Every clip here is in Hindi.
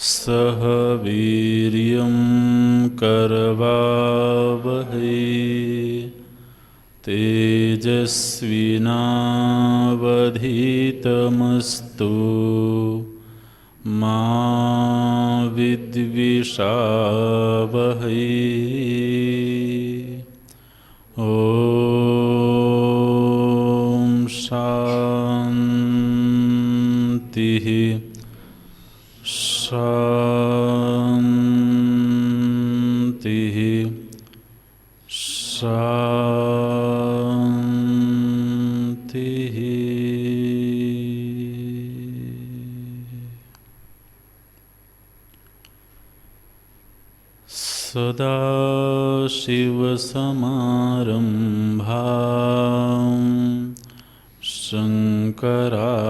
सह वीर्यं करवावहै तेजस्विनावधीतमस्तु मा विद्विषावहै। ॐ शान्तिः शान्तिः शान्तिः। सदाशिवसमारम्भाम् शङ्कराचार्यमध्यमाम्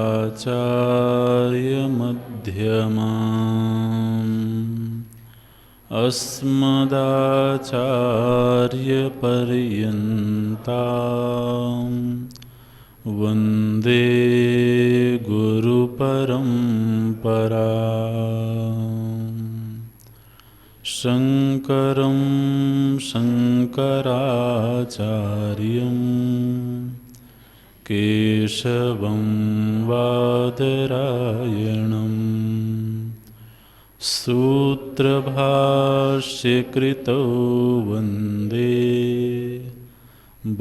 अस्मदाचार्यपर्यन्ताम् वन्दे गुरुपरम्पराम्। शङ्करं शङ्कराचार्यं केशवं बादरायणं सूत्रभाष्यकृतौ वन्दे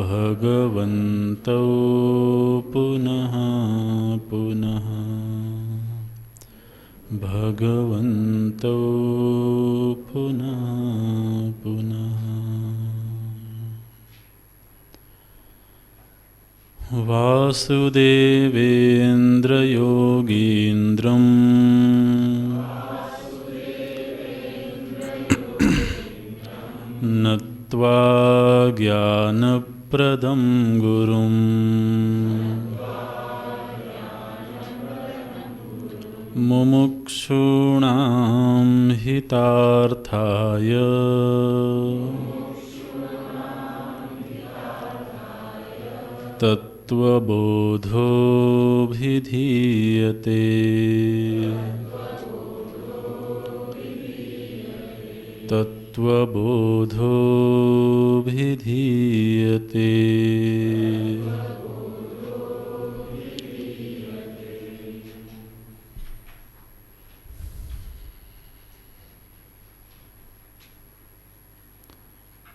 भगवन्तौ पुनः पुनः भगवन्तौ पुनः पुनः। वासुदेवेन्द्रयोगीन्द्रम् नत्वा ज्ञानप्रदं गुरुम् मुमुक्षूणां हितार्थाय तत्त्वबोधोऽभिधीयते। तत्त्वबोधोऽभिधीयते।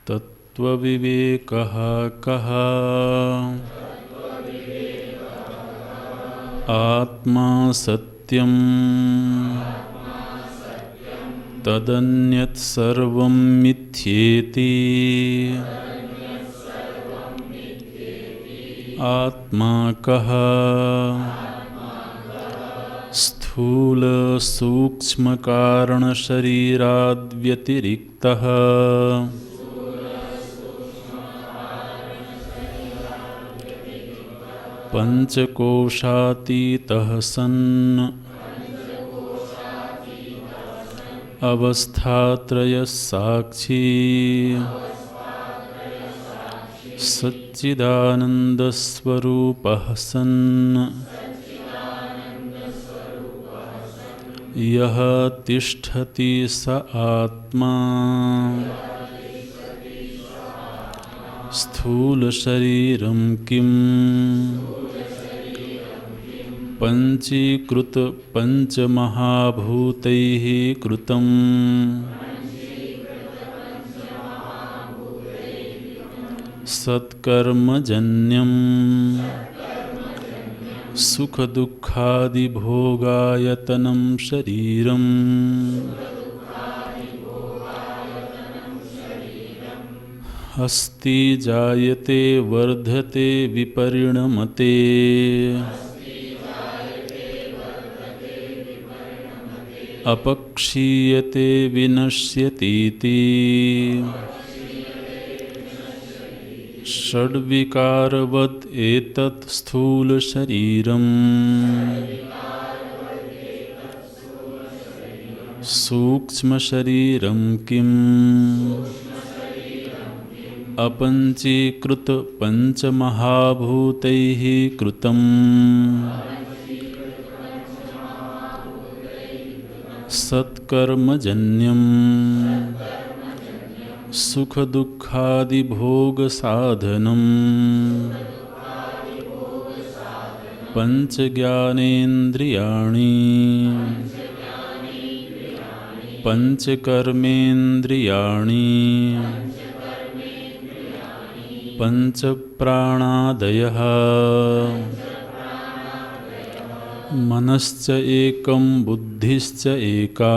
तत्त्वविवेकः कः? आत्मा सत्यं तदन्यत् सर्वं मिथ्येति। आत्मा कः? स्थूल सूक्ष्म कारण शरीराद्व्यतिरिक्तः पंचकोशातीतः सन् अवस्थात्रयः साक्षी सच्चिदानन्दस्वरूपः सन् यः तिष्ठति स आत्मा स्थूल शरीरं किम् पंचीकृत पंचमहाभूतैः कृतम् सत्कर्मजन्यं सुखदुःखादिभोगायतनं शरीरम् अस्ति जायते वर्धते विपरिणमते अपक्षीयते विनश्यतीति षड्विकारवत् एतत् स्थूल शरीरम् सूक्ष्म शरीरं किम् अपंचीकृत पंचमहाभूतैः कृतम् सत्कर्मजन्यं सुखदुःखादिभोगसाधनं पंचज्ञानेन्द्रियाणि पंचकर्मेन्द्रियाणि पंचप्राणादयः मनश्च एकं बुद्धिश्च एका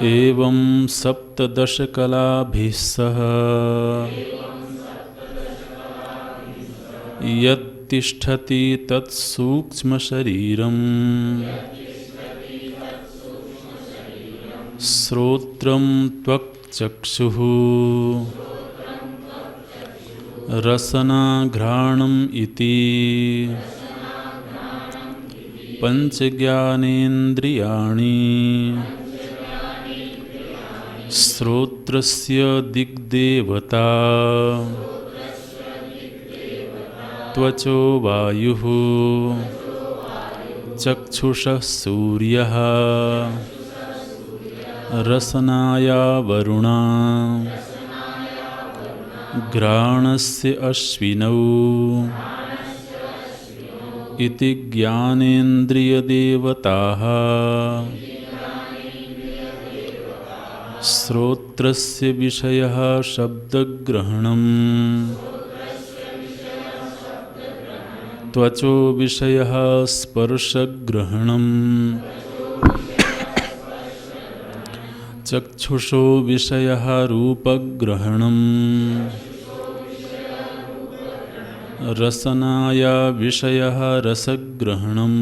एवं सप्तदशकलाभिः सह यत्तिष्ठति तत्सूक्ष्मशरीरम् श्रोत्रं त्वक्चक्षुः रसनाघ्राणम् इति पंचज्ञानेन्द्रियाणि श्रोत्रस्य दिग्देवता त्वचो वायुः चक्षुषः सूर्यः रसनाया वरुणा घ्राणस्य अश्विनौ इति ज्ञानेन्द्रियदेवताः श्रोत्रस्य विषयः शब्दग्रहणम् त्वचो विषयः स्पर्शग्रहणम् चक्षुषो विषयः रूपग्रहणम् रसनाया विषयः रसग्रहणम्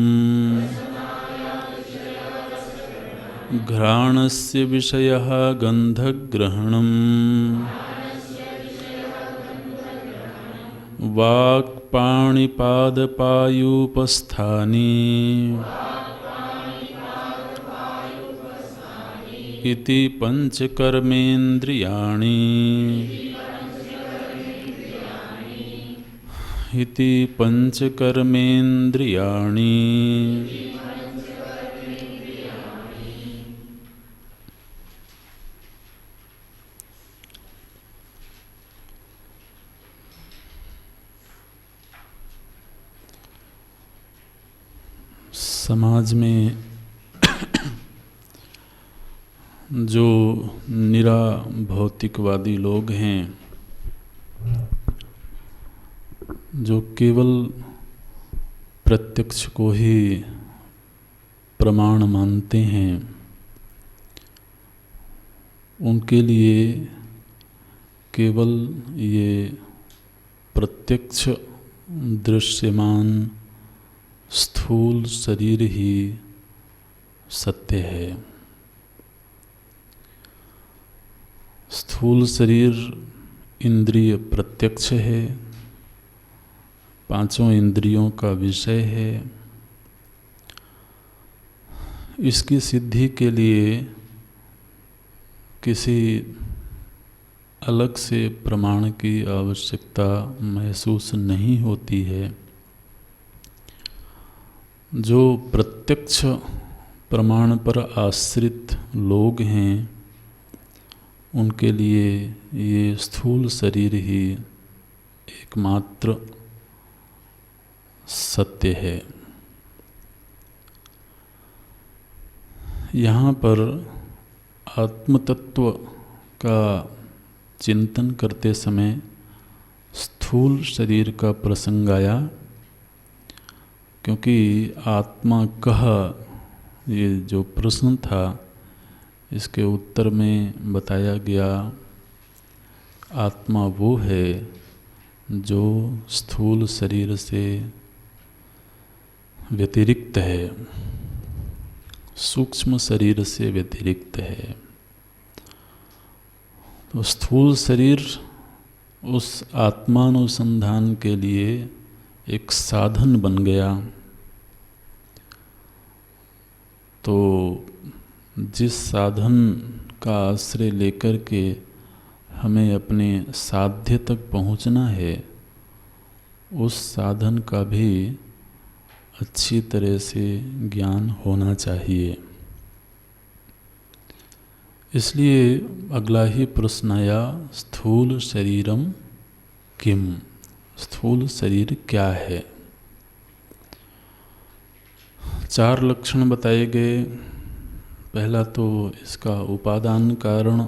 घ्राणस्य विषयः गन्धग्रहणम् वाक्पाणिपादपायूपस्थानि इति पंचकर्मेन्द्रियाणि इति पंचकर्मेन्द्रियाणि समाज में जो निरा भौतिकवादी लोग हैं, जो केवल प्रत्यक्ष को ही प्रमाण मानते हैं, उनके लिए केवल ये प्रत्यक्ष दृश्यमान स्थूल शरीर ही सत्य है। स्थूल शरीर इंद्रिय प्रत्यक्ष है, पांचों इंद्रियों का विषय है। इसकी सिद्धि के लिए किसी अलग से प्रमाण की आवश्यकता महसूस नहीं होती है। जो प्रत्यक्ष प्रमाण पर आश्रित लोग हैं, उनके लिए ये स्थूल शरीर ही एकमात्र सत्य है। यहाँ पर आत्मतत्व का चिंतन करते समय स्थूल शरीर का प्रसंग आया, क्योंकि आत्मा कह ये जो प्रश्न था, इसके उत्तर में बताया गया आत्मा वो है जो स्थूल शरीर से व्यतिरिक्त है, सूक्ष्म शरीर से व्यतिरिक्त है। तो स्थूल शरीर उस आत्मानुसंधान के लिए एक साधन बन गया। तो जिस साधन का आश्रय लेकर के हमें अपने साध्य तक पहुंचना है, उस साधन का भी अच्छी तरह से ज्ञान होना चाहिए। इसलिए अगला ही प्रश्न आया, स्थूल शरीरम किम, स्थूल शरीर क्या है। 4 लक्षण बताए गए। पहला तो इसका उपादान कारण,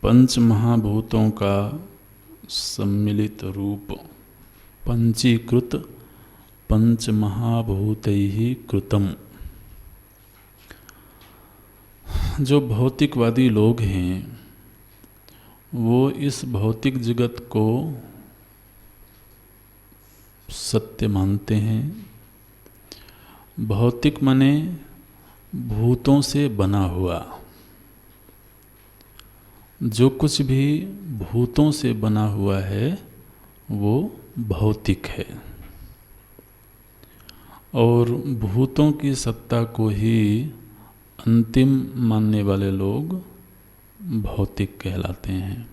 पंच महाभूतों का सम्मिलित रूप, पंचीकृत पंच महाभूतैहि कृतम। जो भौतिकवादी लोग हैं वो इस भौतिक जगत को सत्य मानते हैं। भौतिक माने भूतों से बना हुआ, जो कुछ भी भूतों से बना हुआ है वो भौतिक है। और भूतों की सत्ता को ही अंतिम मानने वाले लोग भौतिक कहलाते हैं।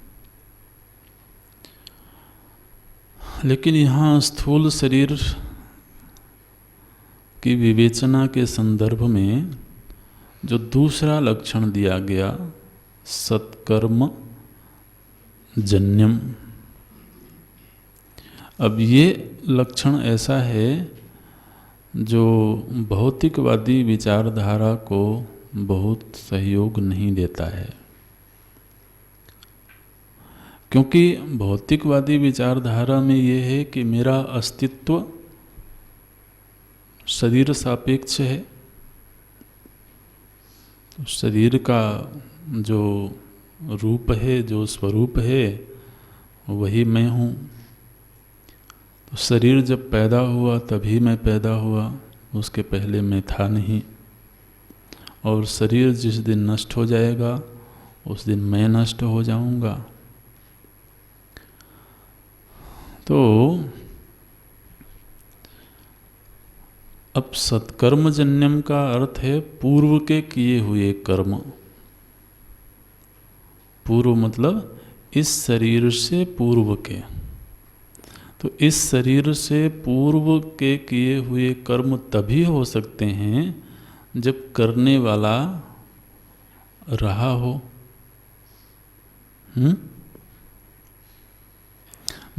लेकिन यहाँ स्थूल शरीर की विवेचना के संदर्भ में जो दूसरा लक्षण दिया गया, सत्कर्म जन्यम, अब ये लक्षण ऐसा है जो भौतिकवादी विचारधारा को बहुत सहयोग नहीं देता है। क्योंकि भौतिकवादी विचारधारा में ये है कि मेरा अस्तित्व शरीर सापेक्ष है। शरीर का जो रूप है, जो स्वरूप है, वही मैं हूँ। तो शरीर जब पैदा हुआ तभी मैं पैदा हुआ, उसके पहले मैं था नहीं। और शरीर जिस दिन नष्ट हो जाएगा उस दिन मैं नष्ट हो जाऊंगा। तो अब सत्कर्मजन्यम का अर्थ है पूर्व के किए हुए कर्म। पूर्व मतलब इस शरीर से पूर्व के। तो इस शरीर से पूर्व के किए हुए कर्म तभी हो सकते हैं जब करने वाला रहा हो।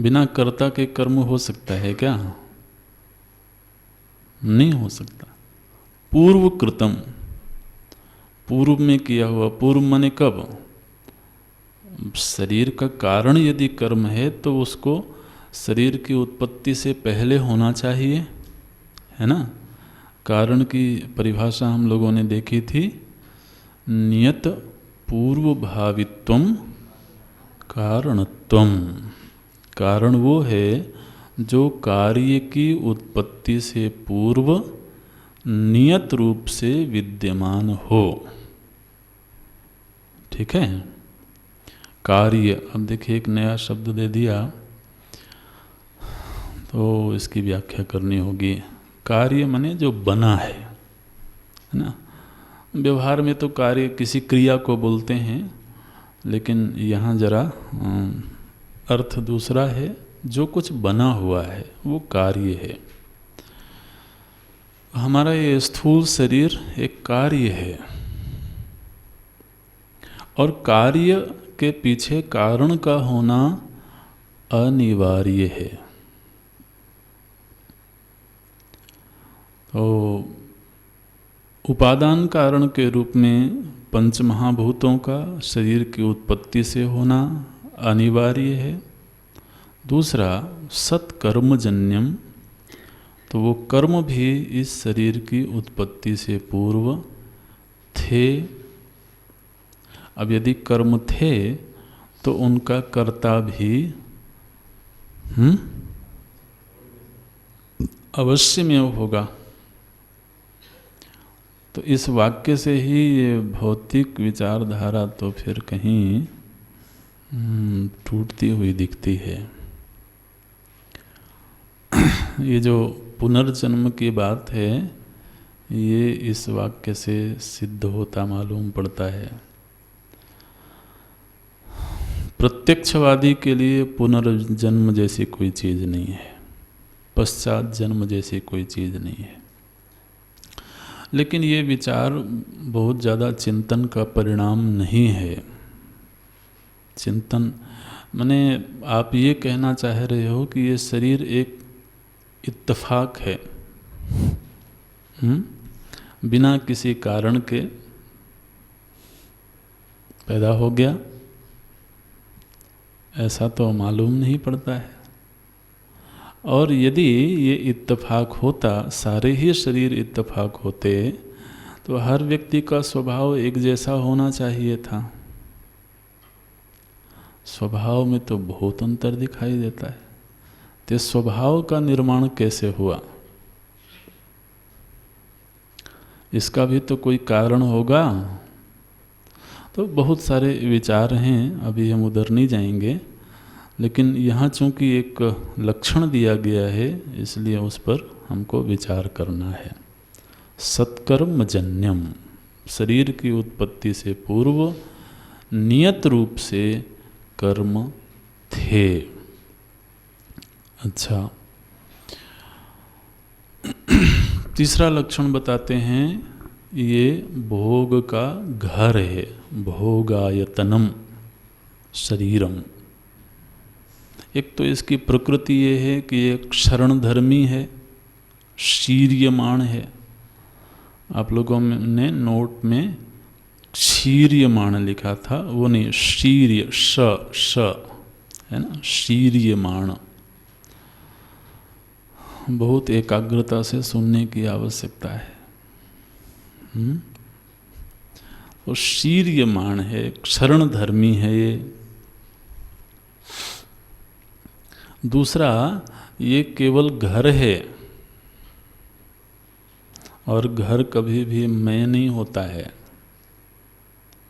बिना कर्ता के कर्म हो सकता है क्या? नहीं हो सकता। पूर्व कृतम, पूर्व में किया हुआ। पूर्व माने कब? शरीर का कारण यदि कर्म है तो उसको शरीर की उत्पत्ति से पहले होना चाहिए, है ना। कारण की परिभाषा हम लोगों ने देखी थी, नियत पूर्व भावित्वम कारणत्वम। कारण वो है जो कार्य की उत्पत्ति से पूर्व नियत रूप से विद्यमान हो। ठीक है। कार्य, अब देखिए एक नया शब्द दे दिया तो इसकी व्याख्या करनी होगी। कार्य माने जो बना है ना। व्यवहार में तो कार्य किसी क्रिया को बोलते हैं, लेकिन यहाँ जरा अर्थ दूसरा है। जो कुछ बना हुआ है वो कार्य है। हमारा ये स्थूल शरीर एक कार्य है, और कार्य के पीछे कारण का होना अनिवार्य है। तो उपादान कारण के रूप में पंच महाभूतों का शरीर की उत्पत्ति से होना अनिवार्य है। दूसरा सत्कर्मजन्यम, तो वो कर्म भी इस शरीर की उत्पत्ति से पूर्व थे। अब यदि कर्म थे तो उनका कर्ता भी अवश्य में होगा। तो इस वाक्य से ही ये भौतिक विचारधारा तो फिर कहीं टूटती हुई दिखती है। ये जो पुनर्जन्म की बात है ये इस वाक्य से सिद्ध होता मालूम पड़ता है। प्रत्यक्षवादी के लिए पुनर्जन्म जैसी कोई चीज़ नहीं है। पश्चात जन्म जैसी कोई चीज़ नहीं है। लेकिन ये विचार बहुत ज़्यादा चिंतन का परिणाम नहीं है। चिंतन माने आप ये कहना चाह रहे हो कि ये शरीर एक इत्तेफाक है, बिना किसी कारण के पैदा हो गया, ऐसा तो मालूम नहीं पड़ता है। और यदि ये इत्तेफाक होता, सारे ही शरीर इत्तेफाक होते, तो हर व्यक्ति का स्वभाव एक जैसा होना चाहिए था। स्वभाव में तो बहुत अंतर दिखाई देता है। तो स्वभाव का निर्माण कैसे हुआ, इसका भी तो कोई कारण होगा। तो बहुत सारे विचार हैं, अभी हम उधर नहीं जाएंगे, लेकिन यहाँ चूंकि एक लक्षण दिया गया है इसलिए उस पर हमको विचार करना है। सत्कर्मजन्यम, शरीर की उत्पत्ति से पूर्व नियत रूप से कर्म थे। अच्छा, तीसरा लक्षण बताते हैं, ये भोग का घर है, भोगायतनम शरीरम। एक तो इसकी प्रकृति ये है कि ये क्षरणधर्मी है, शीर्यमाण है। आप लोगों ने नोट में शीर्यमाण लिखा था, वो नहीं, शीर्य, श है ना, शीर्यमाण। बहुत एकाग्रता से सुनने की आवश्यकता है। वो शीर्यमाण है, क्षरणधर्मी है ये। दूसरा, ये केवल घर है, और घर कभी भी मैं नहीं होता है।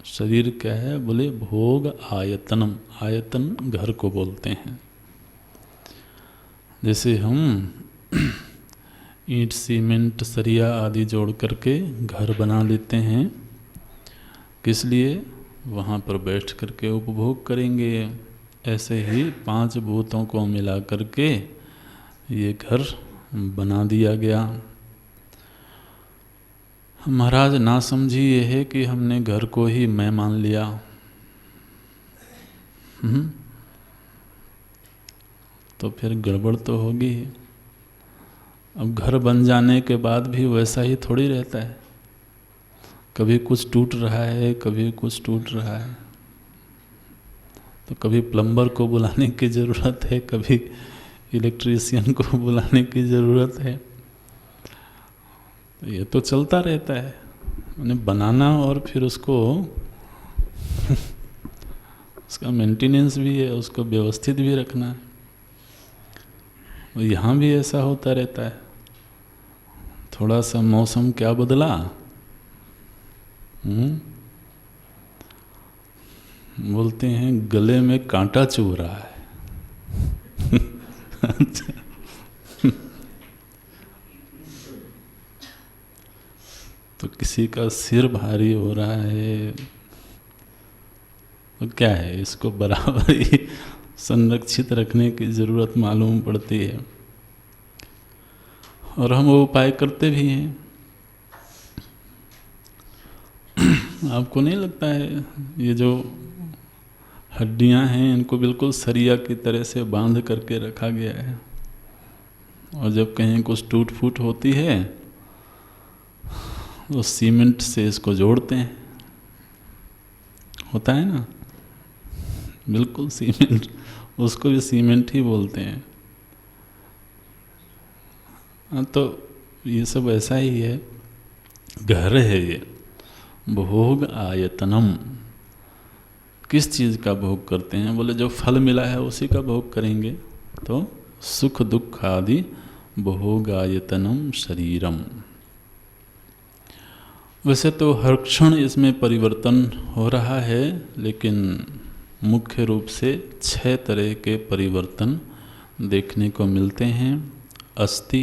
शरीर क्या है, बोले भोग आयतनम, आयतन घर को बोलते हैं। जैसे हम ईंट, सीमेंट, सरिया आदि जोड़ करके घर बना लेते हैं, किस लिए, वहाँ पर बैठ करके उपभोग करेंगे। ऐसे ही 5 भूतों को मिला करके ये घर बना दिया गया। महाराज ना समझी ये है कि हमने घर को ही मैं मान लिया। तो फिर गड़बड़ तो होगी। अब घर बन जाने के बाद भी वैसा ही थोड़ी रहता है, कभी कुछ टूट रहा है, कभी कुछ टूट रहा है। तो कभी प्लम्बर को बुलाने की ज़रूरत है, कभी इलेक्ट्रीशियन को बुलाने की ज़रूरत है। तो ये तो चलता रहता है, उन्हें बनाना और फिर उसको उसका मेंटेनेंस भी है, उसको व्यवस्थित भी रखना है। और यहाँ भी ऐसा होता रहता है। थोड़ा सा मौसम क्या बदला, बोलते हैं गले में कांटा चुभ रहा है। तो किसी का सिर भारी हो रहा है, तो क्या है, इसको बराबर ही संरक्षित रखने की ज़रूरत मालूम पड़ती है। और हम वो उपाय करते भी हैं। आपको नहीं लगता है ये जो हड्डियां हैं, इनको बिल्कुल सरिया की तरह से बांध करके रखा गया है, और जब कहीं कुछ टूट फूट होती है तो सीमेंट से इसको जोड़ते हैं, होता है ना, बिल्कुल सीमेंट, उसको भी सीमेंट ही बोलते हैं। तो ये सब ऐसा ही है, घर है ये। भोग आयतनम, किस चीज़ का भोग करते हैं, बोले जो फल मिला है उसी का भोग करेंगे। तो सुख दुख आदि भोगायतनम शरीरम। वैसे तो हर क्षण इसमें परिवर्तन हो रहा है, लेकिन मुख्य रूप से 6 तरह के परिवर्तन देखने को मिलते हैं। अस्थि,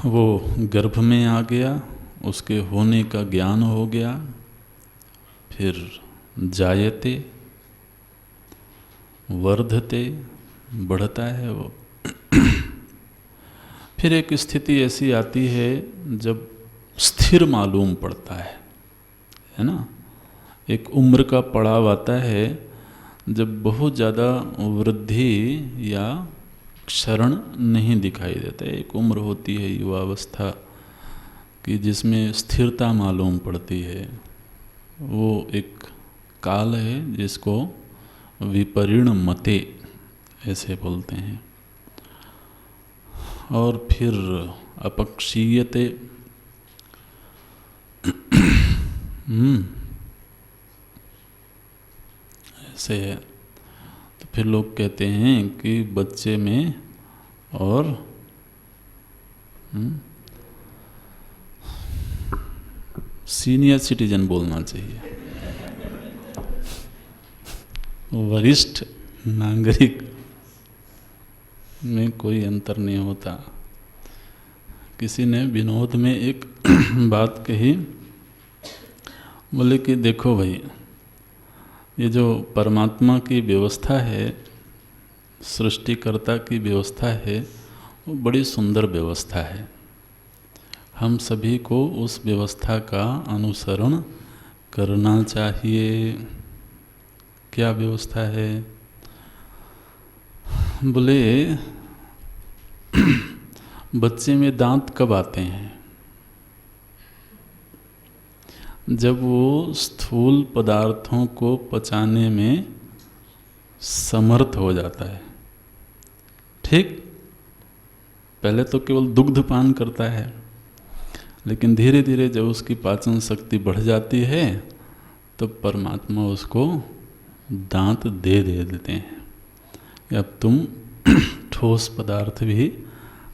वो गर्भ में आ गया, उसके होने का ज्ञान हो गया। फिर जायते, वर्धते, बढ़ता है वो। फिर एक स्थिति ऐसी आती है जब स्थिर मालूम पड़ता है ना। एक उम्र का पड़ाव आता है जब बहुत ज़्यादा वृद्धि या क्षरण नहीं दिखाई देता है। एक उम्र होती है युवावस्था की जिसमें स्थिरता मालूम पड़ती है। वो एक काल है जिसको विपरिणमते ऐसे बोलते हैं। और फिर अपक्षीयते ऐसे है। तो फिर लोग कहते हैं कि बच्चे में और सीनियर सिटीजन बोलना चाहिए, वरिष्ठ नागरिक में कोई अंतर नहीं होता। किसी ने विनोद में एक बात कही, बोले कि देखो भाई, ये जो परमात्मा की व्यवस्था है, सृष्टिकर्ता की व्यवस्था है, वो बड़ी सुंदर व्यवस्था है। हम सभी को उस व्यवस्था का अनुसरण करना चाहिए। क्या व्यवस्था है? बोले बच्चे में दांत कब आते हैं? जब वो स्थूल पदार्थों को पचाने में समर्थ हो जाता है। ठीक, पहले तो केवल दुग्ध पान करता है, लेकिन धीरे धीरे जब उसकी पाचन शक्ति बढ़ जाती है तो परमात्मा उसको दांत दे देते हैं। अब तुम ठोस पदार्थ भी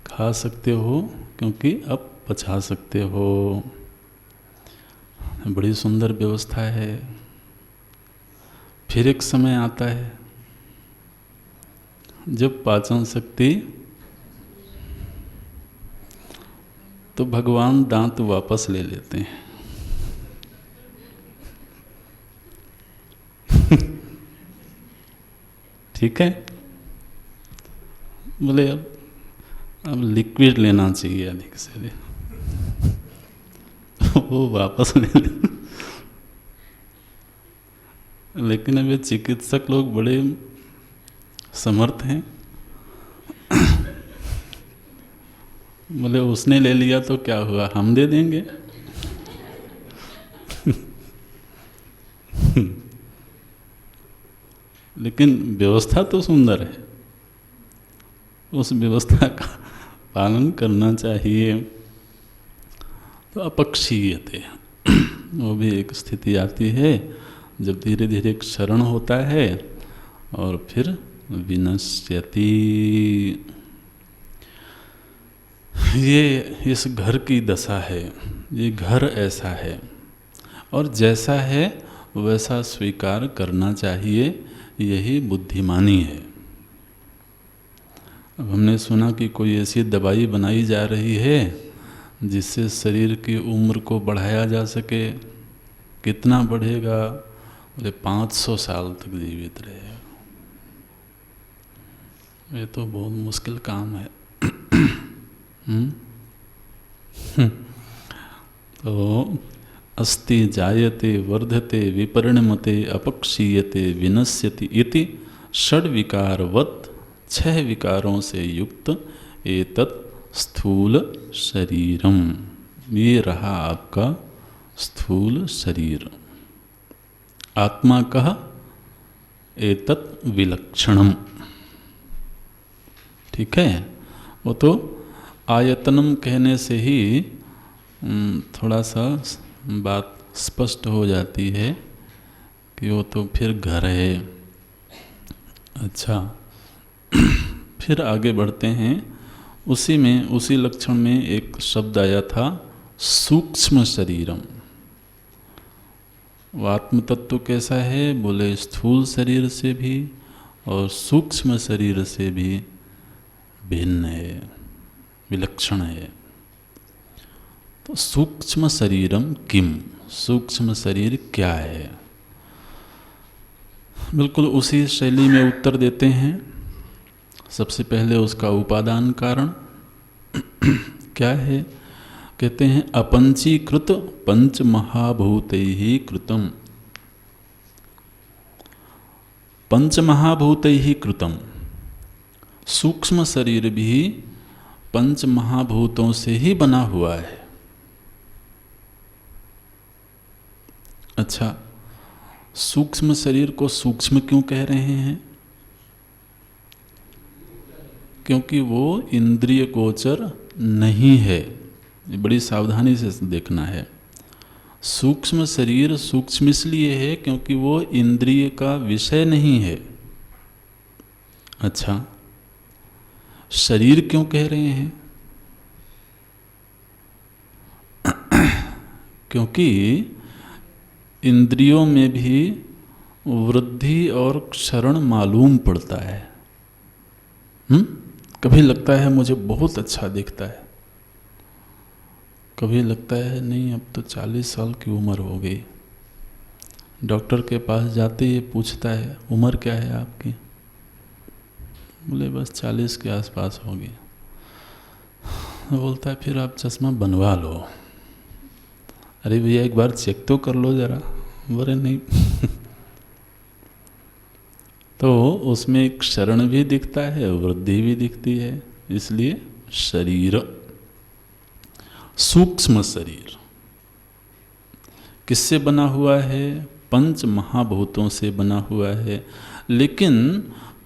खा सकते हो क्योंकि अब पचा सकते हो। बड़ी सुंदर व्यवस्था है। फिर एक समय आता है जब पाचन शक्ति, तो भगवान दांत वापस ले लेते हैं। ठीक है, बोले अब लिक्विड लेना चाहिए अधिक से अधिक। वो वापस ले ले। लेकिन अब ये चिकित्सक लोग बड़े समर्थ हैं। बोले उसने ले लिया तो क्या हुआ, हम दे देंगे। लेकिन व्यवस्था तो सुंदर है, उस व्यवस्था का पालन करना चाहिए। तो अपक्षीयते वो भी एक स्थिति आती है जब धीरे धीरे क्षरण होता है और फिर विनश्यति। ये इस घर की दशा है, ये घर ऐसा है और जैसा है वैसा स्वीकार करना चाहिए, यही बुद्धिमानी है। अब हमने सुना कि कोई ऐसी दवाई बनाई जा रही है जिससे शरीर की उम्र को बढ़ाया जा सके। कितना बढ़ेगा? बोले 500 साल तक जीवित रहेगा। ये तो बहुत मुश्किल काम है। तो अस्ति जायते वर्धते विपरिणमते अपक्षीयते विनश्यति इति षड विकारवत् 6 विकारों से युक्त एतत् स्थूल शरीरम। ये रहा आपका स्थूल शरीर। आत्मा कह एतत् विलक्षणम। ठीक है, वो तो आयतनम कहने से ही थोड़ा सा बात स्पष्ट हो जाती है कि वो तो फिर घर है। अच्छा, फिर आगे बढ़ते हैं। उसी में, उसी लक्षण में एक शब्द आया था सूक्ष्म शरीरम। वो आत्म तत्व कैसा है? बोले स्थूल शरीर से भी और सूक्ष्म शरीर से भी भिन्न है, विलक्षण है। तो सूक्ष्म शरीरम किम, सूक्ष्म शरीर क्या है? बिल्कुल उसी शैली में उत्तर देते हैं सबसे पहले उसका उपादान कारण क्या है? कहते हैं अपंचीकृत पंच महाभूतैहि कृतम। पंच महाभूतैहि कृतम, सूक्ष्म शरीर भी पंच महाभूतों से ही बना हुआ है। अच्छा, सूक्ष्म शरीर को सूक्ष्म क्यों कह रहे हैं? क्योंकि वो इंद्रिय गोचर नहीं है। ये बड़ी सावधानी से देखना है। सूक्ष्म शरीर सूक्ष्म इसलिए है क्योंकि वो इंद्रिय का विषय नहीं है। अच्छा, शरीर क्यों कह रहे हैं? क्योंकि इंद्रियों में भी वृद्धि और क्षरण मालूम पड़ता है। कभी लगता है मुझे बहुत अच्छा दिखता है, कभी लगता है नहीं अब तो 40 साल की उम्र हो गई। डॉक्टर के पास जाते ही पूछता है उम्र क्या है आपकी? बोले बस 40 के आसपास होगी। बोलता है फिर आप चश्मा बनवा लो। अरे भैया एक बार चेक तो कर लो जरा। बोले नहीं। तो उसमें एक क्षरण भी दिखता है, वृद्धि भी दिखती है, इसलिए शरीर। सूक्ष्म शरीर किससे बना हुआ है? पंच महाभूतों से बना हुआ है। लेकिन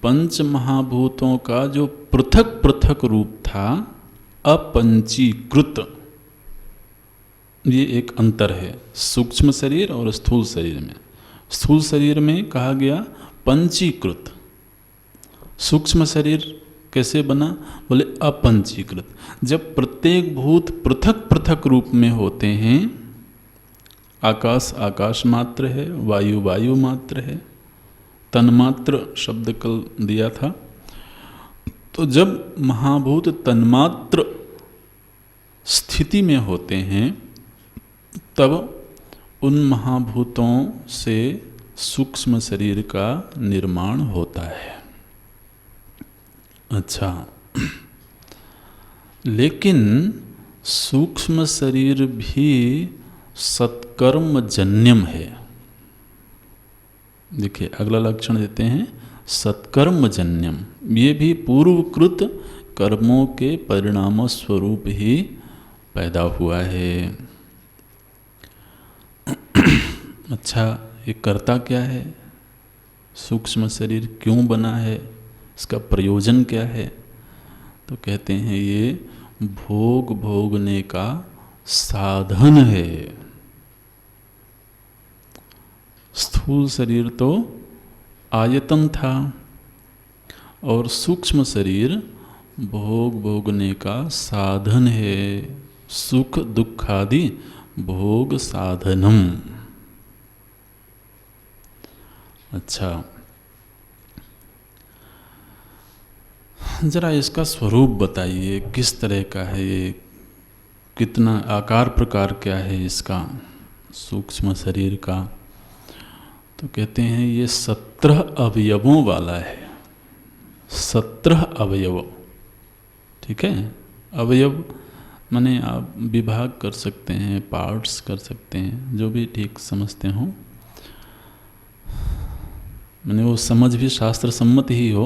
पंच महाभूतों का जो पृथक पृथक रूप था, अपंचीकृत, ये एक अंतर है सूक्ष्म शरीर और स्थूल शरीर में। स्थूल शरीर में कहा गया पंचीकृत। सूक्ष्म शरीर कैसे बना? बोले अपंचीकृत। जब प्रत्येक भूत पृथक पृथक रूप में होते हैं, आकाश आकाश मात्र है, वायु वायु मात्र है, तन्मात्र शब्द कल दिया था। तो जब महाभूत तन्मात्र स्थिति में होते हैं, तब उन महाभूतों से सूक्ष्म शरीर का निर्माण होता है। अच्छा, लेकिन सूक्ष्म शरीर भी सत्कर्म जन्यम है। देखिए अगला लक्षण देते हैं सत्कर्म जन्यम। ये भी पूर्वकृत कर्मों के परिणाम स्वरूप ही पैदा हुआ है। अच्छा, ये कर्ता क्या है? सूक्ष्म शरीर क्यों बना है? इसका प्रयोजन क्या है? तो कहते हैं ये भोग भोगने का साधन है। स्थूल शरीर तो आयतन था और सूक्ष्म शरीर भोग भोगने का साधन है। सुख दुखादि भोग साधनम। अच्छा, जरा इसका स्वरूप बताइए, किस तरह का है ये? कितना आकार प्रकार क्या है इसका सूक्ष्म शरीर का? तो कहते हैं ये 17 अवयवों वाला है। 17 अवयव। ठीक है, अवयव माने आप विभाग कर सकते हैं, पार्ट्स कर सकते हैं, जो भी ठीक समझते हो। माने वो समझ भी शास्त्र सम्मत ही हो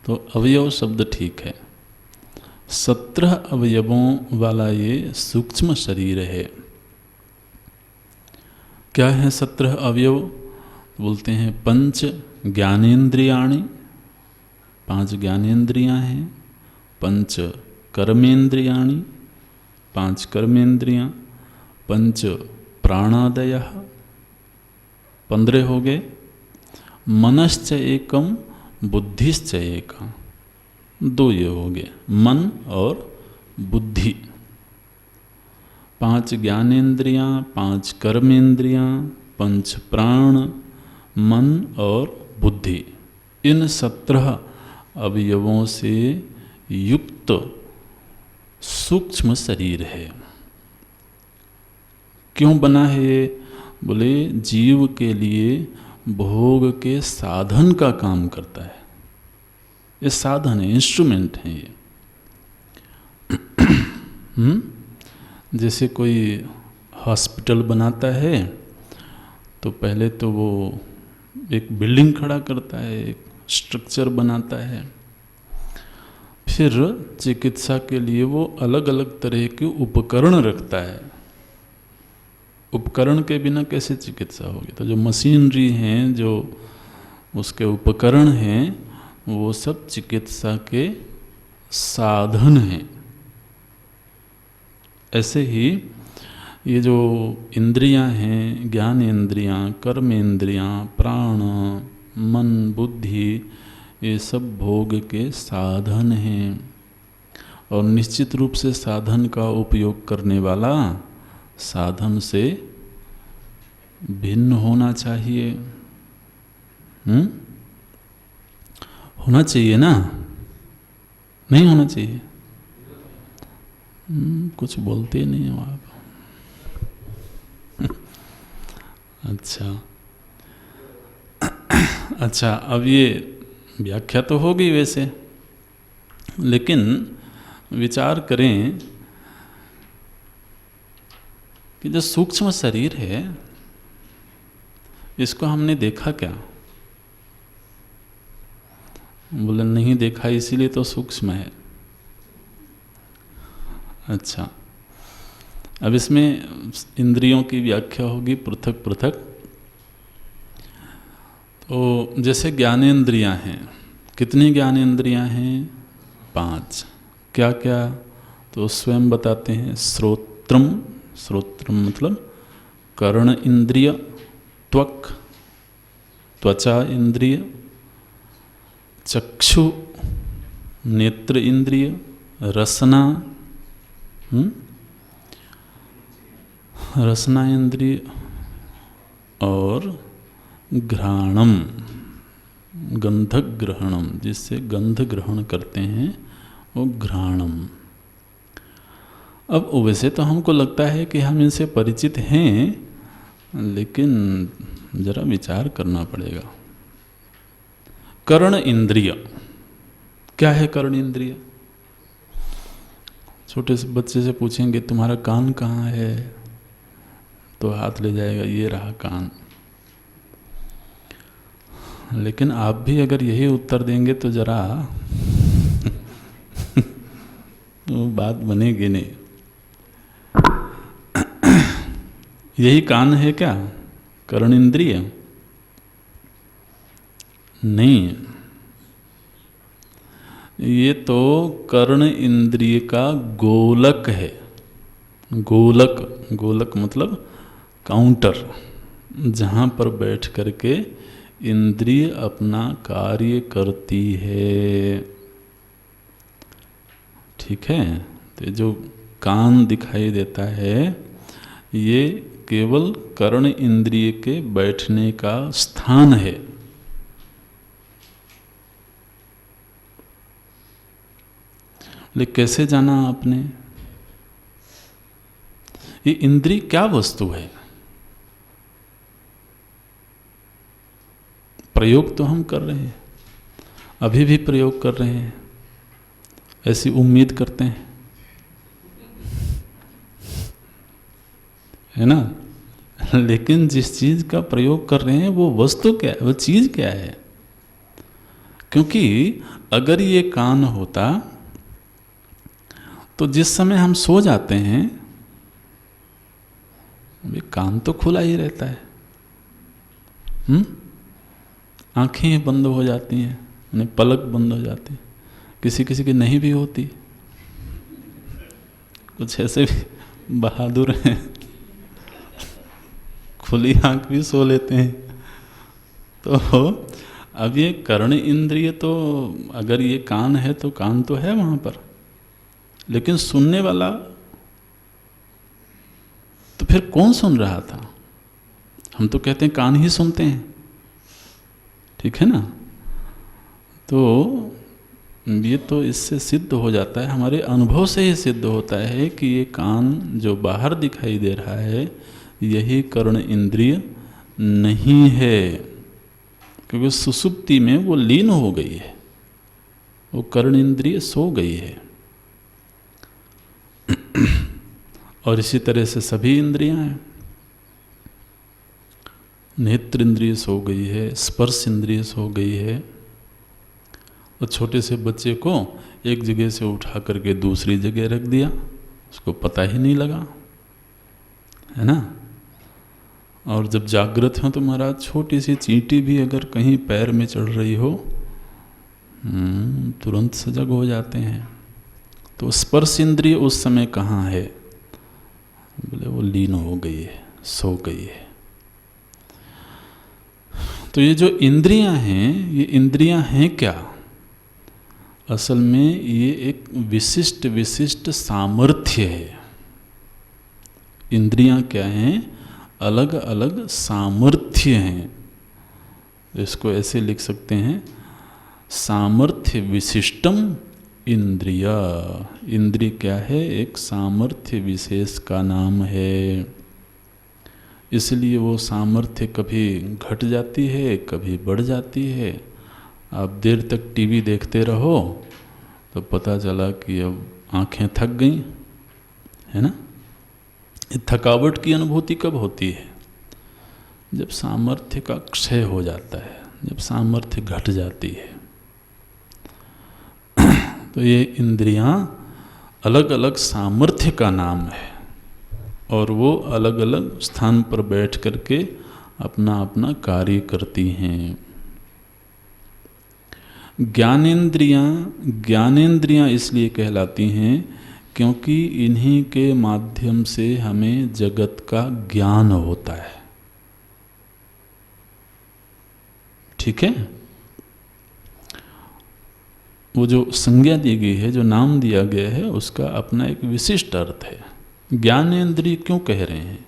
तो अवयव शब्द ठीक है। 17 अवयवों वाला ये सूक्ष्म शरीर है। क्या है 17 अवयव? बोलते हैं पंच ज्ञानेन्द्रियाणि, 5 ज्ञानेन्द्रियाँ हैं। पंच कर्मेन्द्रियाणि, 5 कर्मेंद्रियाँ। पंच प्राणादयः, 15 हो गए। मनश्च एकम बुद्धिश्च एका, 2 ये हो गए, मन और बुद्धि। 5 ज्ञानेन्द्रियाँ, 5 कर्मेंद्रियाँ, 5 प्राण, मन और बुद्धि। इन 17 अवयवों से युक्त सूक्ष्म शरीर है। क्यों बना है ये? बोले जीव के लिए भोग के साधन का काम करता है। ये साधन है, इंस्ट्रूमेंट हैं ये। जैसे कोई हॉस्पिटल बनाता है तो पहले तो वो एक बिल्डिंग खड़ा करता है, एक स्ट्रक्चर बनाता है, फिर चिकित्सा के लिए वो अलग अलग तरह के उपकरण रखता है। उपकरण के बिना कैसे चिकित्सा होगी? तो जो मशीनरी हैं, जो उसके उपकरण हैं, वो सब चिकित्सा के साधन हैं। ऐसे ही ये जो इंद्रियां हैं, ज्ञान इंद्रियां, कर्म इंद्रियां, प्राण, मन, बुद्धि, ये सब भोग के साधन हैं। और निश्चित रूप से साधन का उपयोग करने वाला साधन से भिन्न होना चाहिए। होना चाहिए ना? नहीं होना चाहिए? कुछ बोलते नहीं हो आप। अच्छा, अब ये व्याख्या तो हो गई वैसे, लेकिन विचार करें कि जो सूक्ष्म शरीर है, इसको हमने देखा क्या? बोले नहीं देखा, इसीलिए तो सूक्ष्म है। अच्छा, अब इसमें इंद्रियों की व्याख्या होगी पृथक पृथक। तो जैसे ज्ञानेंद्रियां हैं, कितनी ज्ञानेंद्रियां हैं? 5। क्या क्या? तो स्वयं बताते हैं। श्रोत्रम, श्रोत्रम मतलब कर्ण इंद्रिय, त्वक त्वचा इंद्रिय, चक्षु नेत्र इंद्रिय, रसना रसना इंद्रिय, और घ्राणम गंधक ग्रहणम, जिससे गंध ग्रहण करते हैं, वो घ्राणम। अब वैसे तो हमको लगता है कि हम इनसे परिचित हैं, लेकिन जरा विचार करना पड़ेगा। कर्ण इंद्रिय क्या है? कर्ण इंद्रिय, छोटे से बच्चे से पूछेंगे तुम्हारा कान कहाँ है, तो हाथ ले जाएगा, ये रहा कान। लेकिन आप भी अगर यही उत्तर देंगे तो जरा तो बात बनेगी नहीं। यही कान है क्या कर्ण इंद्रिय? नहीं, ये तो कर्ण इंद्रिय का गोलक है। गोलक, गोलक मतलब काउंटर, जहाँ पर बैठ करके इंद्रिय अपना कार्य करती है। ठीक है? तो जो कान दिखाई देता है, ये केवल कर्ण इंद्रिय के बैठने का स्थान है। लेकिन कैसे जाना आपने? ये इंद्रिय क्या वस्तु है? प्रयोग तो हम कर रहे हैं, अभी भी प्रयोग कर रहे हैं, ऐसी उम्मीद करते हैं, है ना? लेकिन जिस चीज का प्रयोग कर रहे हैं वो वस्तु क्या है, वो चीज क्या है? क्योंकि अगर ये कान होता तो जिस समय हम सो जाते हैं, कान तो खुला ही रहता है, आंखें बंद हो जाती हैं, यानी पलक बंद हो जाती है। किसी किसी की नहीं भी होती, कुछ ऐसे भी बहादुर हैं, खुली आंख भी सो लेते हैं। तो अब ये कर्ण इंद्रिय, तो अगर ये कान है तो कान तो है वहाँ पर, लेकिन सुनने वाला तो फिर कौन सुन रहा था? हम तो कहते हैं कान ही सुनते हैं, ठीक है ना? तो ये तो इससे सिद्ध हो जाता है, हमारे अनुभव से ही सिद्ध होता है कि ये कान जो बाहर दिखाई दे रहा है, यही कर्ण इंद्रिय नहीं है, क्योंकि सुसुप्ति में वो लीन हो गई है। वो कर्ण इंद्रिय सो गई है। और इसी तरह से सभी इंद्रियां हैं। नेत्र इंद्रिय सो गई है, स्पर्श इंद्रिय सो गई है। और छोटे से बच्चे को एक जगह से उठा करके दूसरी जगह रख दिया, उसको पता ही नहीं लगा, है ना। और जब जागृत हो तो महाराज छोटी सी चींटी भी अगर कहीं पैर में चढ़ रही हो तुरंत सजग हो जाते हैं। तो स्पर्श इंद्रिय उस समय कहाँ है? बोले वो लीन हो गई है, सो गई है। तो ये जो इंद्रियां हैं, ये इंद्रियां हैं क्या? असल में ये एक विशिष्ट विशिष्ट सामर्थ्य है। इंद्रियां क्या हैं? अलग अलग सामर्थ्य हैं। इसको ऐसे लिख सकते हैं, सामर्थ्य विशिष्टम इंद्रिया। इंद्रिय क्या है? एक सामर्थ्य विशेष का नाम है। इसलिए वो सामर्थ्य कभी घट जाती है, कभी बढ़ जाती है। आप देर तक टीवी देखते रहो तो पता चला कि अब आंखें थक गई, है ना। थकावट की अनुभूति कब होती है? जब सामर्थ्य का क्षय हो जाता है, जब सामर्थ्य घट जाती है। तो ये इंद्रियां अलग अलग सामर्थ्य का नाम है और वो अलग अलग स्थान पर बैठ करके अपना अपना कार्य करती हैं। ज्ञानेंद्रियां इसलिए कहलाती हैं क्योंकि इन्हीं के माध्यम से हमें जगत का ज्ञान होता है। ठीक है। वो जो संज्ञा दी गई है, जो नाम दिया गया है, उसका अपना एक विशिष्ट अर्थ है। ज्ञानेंद्रिय क्यों कह रहे हैं?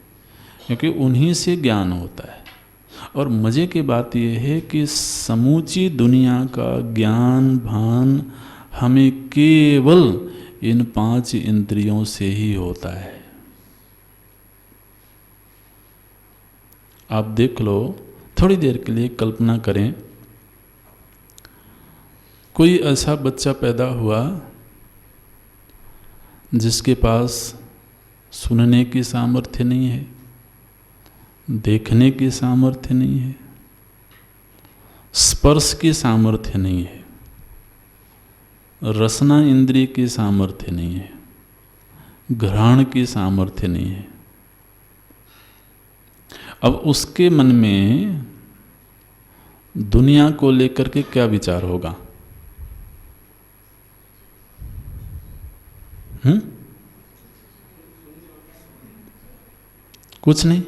क्योंकि उन्हीं से ज्ञान होता है। और मज़े की बात यह है कि समूची दुनिया का ज्ञान भान हमें केवल इन 5 इंद्रियों से ही होता है। आप देख लो, थोड़ी देर के लिए कल्पना करें, कोई ऐसा बच्चा पैदा हुआ जिसके पास सुनने की सामर्थ्य नहीं है, देखने की सामर्थ्य नहीं है, स्पर्श की सामर्थ्य नहीं है, रसना इंद्रिय की सामर्थ्य नहीं है, घ्राण की सामर्थ्य नहीं है। अब उसके मन में दुनिया को लेकर के क्या विचार होगा? कुछ नहीं,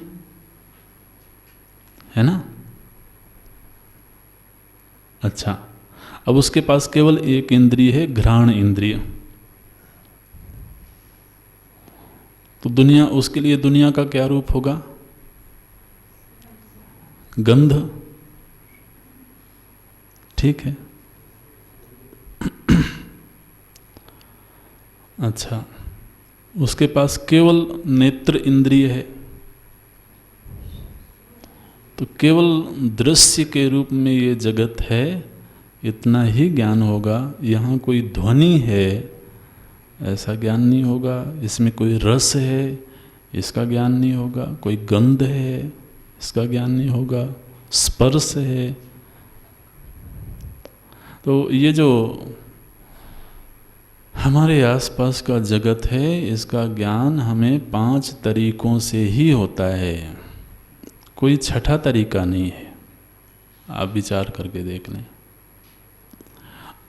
है ना। अच्छा, अब उसके पास केवल एक इंद्रिय है, घ्राण इंद्रिय। तो दुनिया, उसके लिए दुनिया का क्या रूप होगा? गंध। ठीक है। अच्छा, उसके पास केवल नेत्र इंद्रिय है, तो केवल दृश्य के रूप में ये जगत है, इतना ही ज्ञान होगा। यहाँ कोई ध्वनि है ऐसा ज्ञान नहीं होगा, इसमें कोई रस है इसका ज्ञान नहीं होगा, कोई गंध है इसका ज्ञान नहीं होगा, स्पर्श है। तो ये जो हमारे आसपास का जगत है, इसका ज्ञान हमें 5 तरीकों से ही होता है, कोई छठा तरीका नहीं है। आप विचार करके देख लें।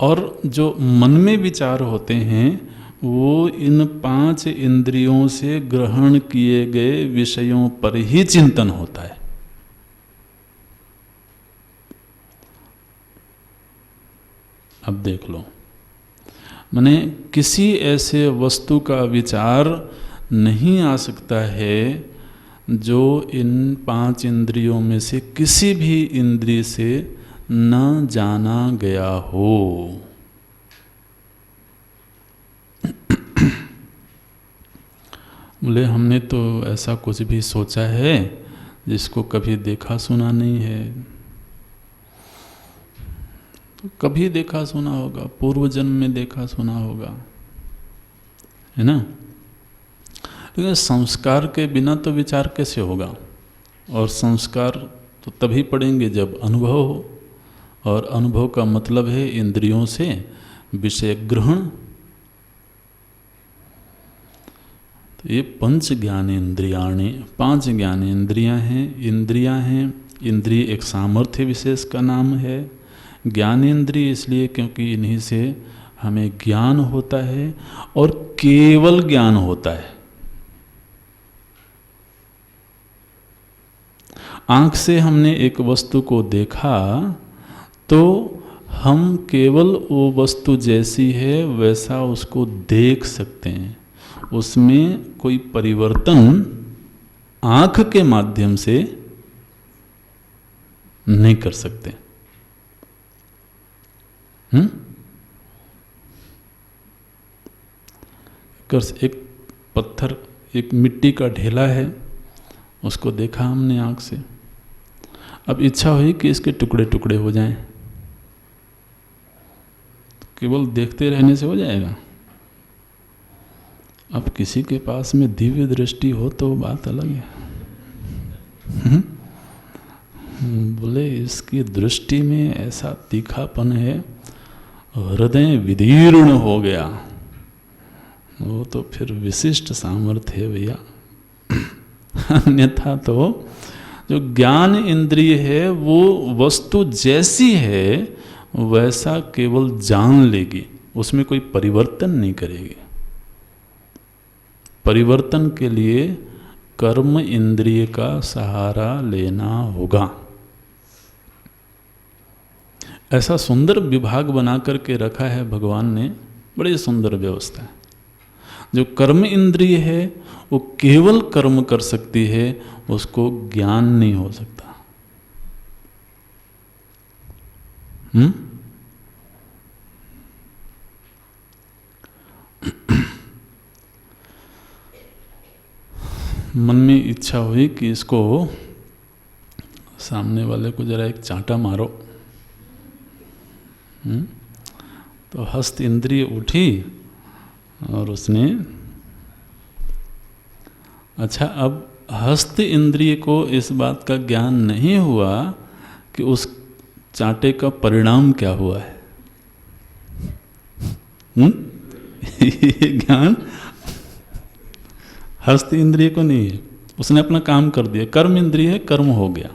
और जो मन में विचार होते हैं वो इन 5 इंद्रियों से ग्रहण किए गए विषयों पर ही चिंतन होता है। अब देख लो, माने किसी ऐसे वस्तु का विचार नहीं आ सकता है जो इन 5 इंद्रियों में से किसी भी इंद्रिय से न जाना गया हो। बोले हमने तो ऐसा कुछ भी सोचा है जिसको कभी देखा सुना नहीं है। तो कभी देखा सुना होगा, पूर्व जन्म में देखा सुना होगा, है ना। लेकिन संस्कार के बिना तो विचार कैसे होगा, और संस्कार तो तभी पड़ेंगे जब अनुभव हो, और अनुभव का मतलब है इंद्रियों से विषय ग्रहण। तो ये पंच ज्ञानेन्द्रियाणि, 5 ज्ञानेन्द्रियाँ हैं। इंद्रिय एक सामर्थ्य विशेष का नाम है। ज्ञानेन्द्रिय इसलिए क्योंकि इन्हीं से हमें ज्ञान होता है, और केवल ज्ञान होता है। आँख से हमने एक वस्तु को देखा तो हम केवल वो वस्तु जैसी है वैसा उसको देख सकते हैं, उसमें कोई परिवर्तन आँख के माध्यम से नहीं कर सकते। एक पत्थर, एक मिट्टी का ढेला है, उसको देखा हमने आँख से, अब इच्छा हुई कि इसके टुकड़े टुकड़े हो जाएं, केवल देखते रहने से हो जाएगा? अब किसी के पास में दिव्य दृष्टि हो तो बात अलग है। बोले इसकी दृष्टि में ऐसा तीखापन है, हृदय विदीर्ण हो गया, वो तो फिर विशिष्ट सामर्थ्य है भैया। अन्यथा तो जो ज्ञान इंद्रिय है वो वस्तु जैसी है वैसा केवल जान लेगी, उसमें कोई परिवर्तन नहीं करेगी। परिवर्तन के लिए कर्म इंद्रिय का सहारा लेना होगा। ऐसा सुंदर विभाग बना करके रखा है भगवान ने, बड़ी सुंदर व्यवस्था है। जो कर्म इंद्रिय है वो केवल कर्म कर सकती है, उसको ज्ञान नहीं हो सकता। मन में इच्छा हुई कि इसको सामने वाले को जरा एक चांटा मारो, तो हस्त इंद्रिय उठी और उसने, अच्छा अब हस्त इंद्रिय को इस बात का ज्ञान नहीं हुआ कि उस चांटे का परिणाम क्या हुआ है। ये ज्ञान हस्त इंद्रिय को नहीं है, उसने अपना काम कर दिया, कर्म इंद्रिय है, कर्म हो गया।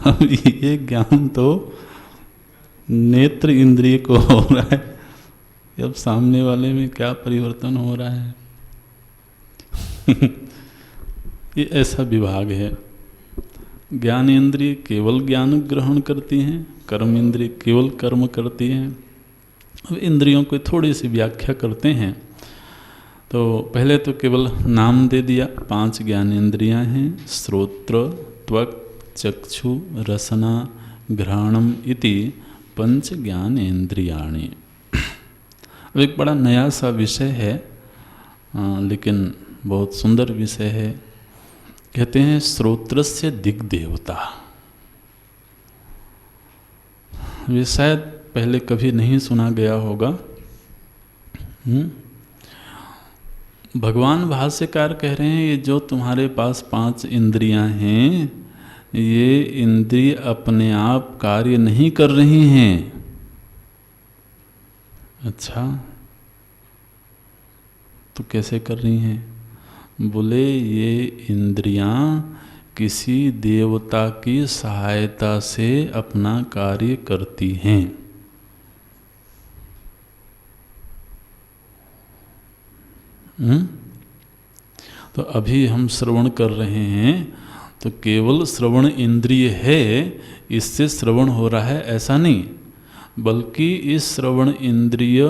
अब ये ज्ञान तो नेत्र इंद्रिय को हो रहा है, अब सामने वाले में क्या परिवर्तन हो रहा है। ये ऐसा विभाग है। ज्ञान इंद्रिय केवल ज्ञान ग्रहण करती हैं, कर्म इंद्रिय केवल कर्म करती हैं। अब इंद्रियों को थोड़ी सी व्याख्या करते हैं। तो पहले तो केवल नाम दे दिया, 5 ज्ञान इंद्रियां हैं, श्रोत्र, त्वक, चक्षु, रसना, घ्राणम इति 5 ज्ञान इंद्रियाणि। अब एक बड़ा नया सा विषय है, लेकिन बहुत सुंदर विषय है। कहते हैं श्रोत्रस्य दिग्देवता। ये शायद पहले कभी नहीं सुना गया होगा। भगवान भाष्यकार कह रहे हैं ये जो तुम्हारे पास 5 इंद्रियां हैं, ये इंद्रिय अपने आप कार्य नहीं कर रही हैं। अच्छा, तो कैसे कर रही हैं? बोले ये इंद्रियां किसी देवता की सहायता से अपना कार्य करती हैं। तो अभी हम श्रवण कर रहे हैं तो केवल श्रवण इंद्रिय है, इससे श्रवण हो रहा है ऐसा नहीं, बल्कि इस श्रवण इंद्रिय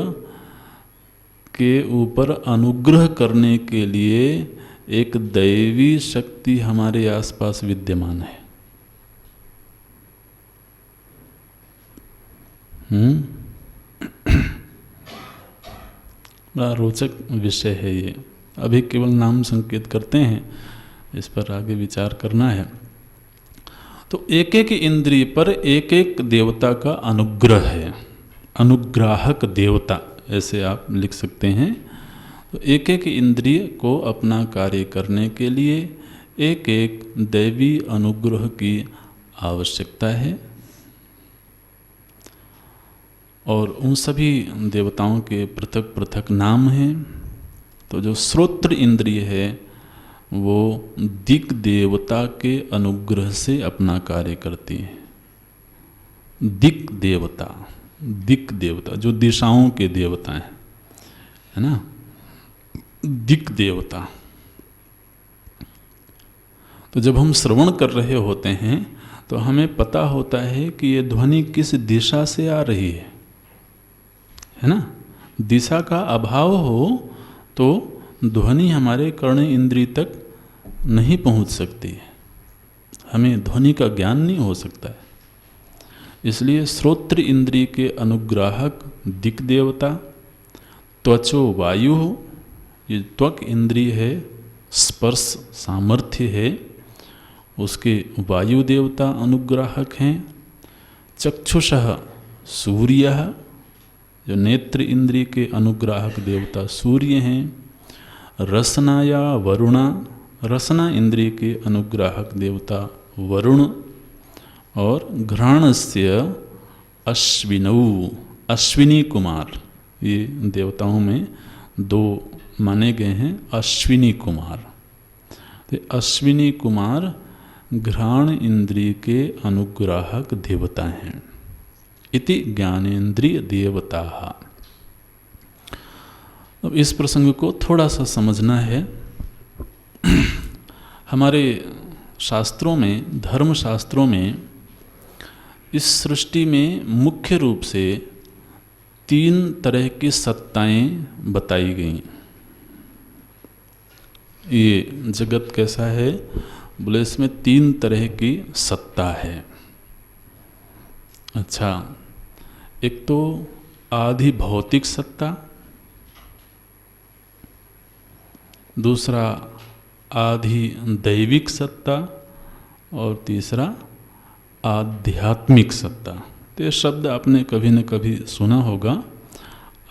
के ऊपर अनुग्रह करने के लिए एक दैवी शक्ति हमारे आसपास विद्यमान है। बड़ा रोचक विषय है ये। अभी केवल नाम संकेत करते हैं, इस पर आगे विचार करना है। तो एक एक इंद्रिय पर एक एक देवता का अनुग्रह है, अनुग्राहक देवता ऐसे आप लिख सकते हैं। तो एक एक इंद्रिय को अपना कार्य करने के लिए एक एक दैवी अनुग्रह की आवश्यकता है, और उन सभी देवताओं के पृथक पृथक नाम हैं। तो जो श्रोत्र इंद्रिय है वो दिक् देवता के अनुग्रह से अपना कार्य करती है। दिक् देवता, दिक् देवता जो दिशाओं के देवता हैं, है ना, दिक् देवता। तो जब हम श्रवण कर रहे होते हैं तो हमें पता होता है कि ये ध्वनि किस दिशा से आ रही है ना। दिशा का अभाव हो तो ध्वनि हमारे कर्ण इंद्रिय तक नहीं पहुंच सकती है, हमें ध्वनि का ज्ञान नहीं हो सकता है। इसलिए श्रोत्र इंद्रिय के अनुग्राहक दिक् देवता, त्वचो वायु, ये त्वक इंद्रिय है, स्पर्श सामर्थ्य है, उसके वायु देवता अनुग्राहक हैं। चक्षुषः सूर्यः, जो नेत्र इंद्रिय के अनुग्राहक देवता सूर्य हैं। रसनाया वरुणा, रसना इंद्रिय के अनुग्राहक देवता वरुण। और घ्राणस्य अश्विनौ, अश्विनी कुमार, ये देवताओं में दो माने गए हैं, अश्विनी कुमार। तो अश्विनी कुमार घ्राण इंद्रिय के अनुग्राहक देवता हैं। इति ज्ञानेन्द्रिय देवता। अब इस प्रसंग को थोड़ा सा समझना है। हमारे शास्त्रों में, धर्म शास्त्रों में इस सृष्टि में मुख्य रूप से 3 तरह की सत्ताएं बताई गई। ये जगत कैसा है बोले, इसमें 3 तरह की सत्ता है। अच्छा, एक तो आधि भौतिक सत्ता, दूसरा आधि दैविक सत्ता, और तीसरा आध्यात्मिक सत्ता। तो ये शब्द आपने कभी न कभी सुना होगा,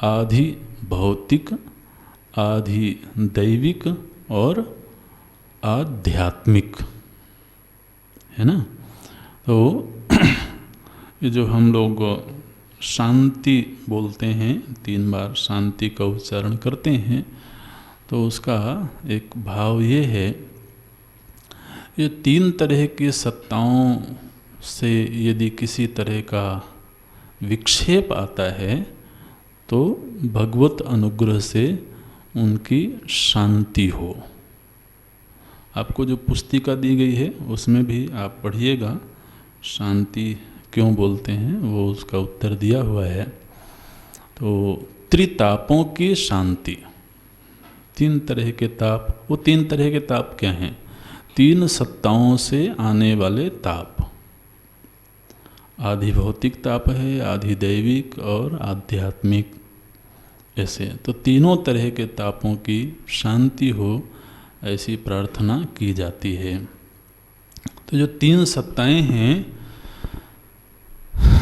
आधि भौतिक, आधि दैविक और आध्यात्मिक, है ना। तो ये जो हम लोग शांति बोलते हैं, 3 बार शांति का उच्चारण करते हैं, तो उसका एक भाव ये है, ये 3 तरह की सत्ताओं से यदि किसी तरह का विक्षेप आता है तो भगवत अनुग्रह से उनकी शांति हो। आपको जो पुस्तिका दी गई है उसमें भी आप पढ़िएगा, शांति क्यों बोलते हैं वो उसका उत्तर दिया हुआ है। तो त्रितापों की शांति, 3 तरह के ताप। वो 3 तरह के ताप क्या हैं? 3 सत्ताओं से आने वाले ताप। आधि भौतिक ताप है, आधि दैविक और आध्यात्मिक, ऐसे। तो तीनों तरह के तापों की शांति हो, ऐसी प्रार्थना की जाती है। तो जो 3 सत्ताएं हैं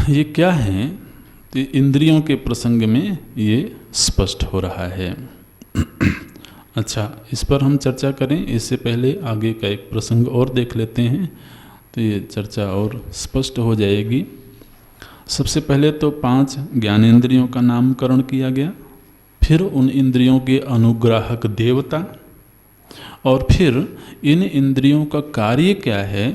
ये क्या हैं? तो इंद्रियों के प्रसंग में ये स्पष्ट हो रहा है। अच्छा, इस पर हम चर्चा करें इससे पहले आगे का एक प्रसंग और देख लेते हैं, तो ये चर्चा और स्पष्ट हो जाएगी। सबसे पहले तो 5 ज्ञानेंद्रियों का नामकरण किया गया, फिर उन इंद्रियों के अनुग्राहक देवता, और फिर इन इंद्रियों का कार्य क्या है,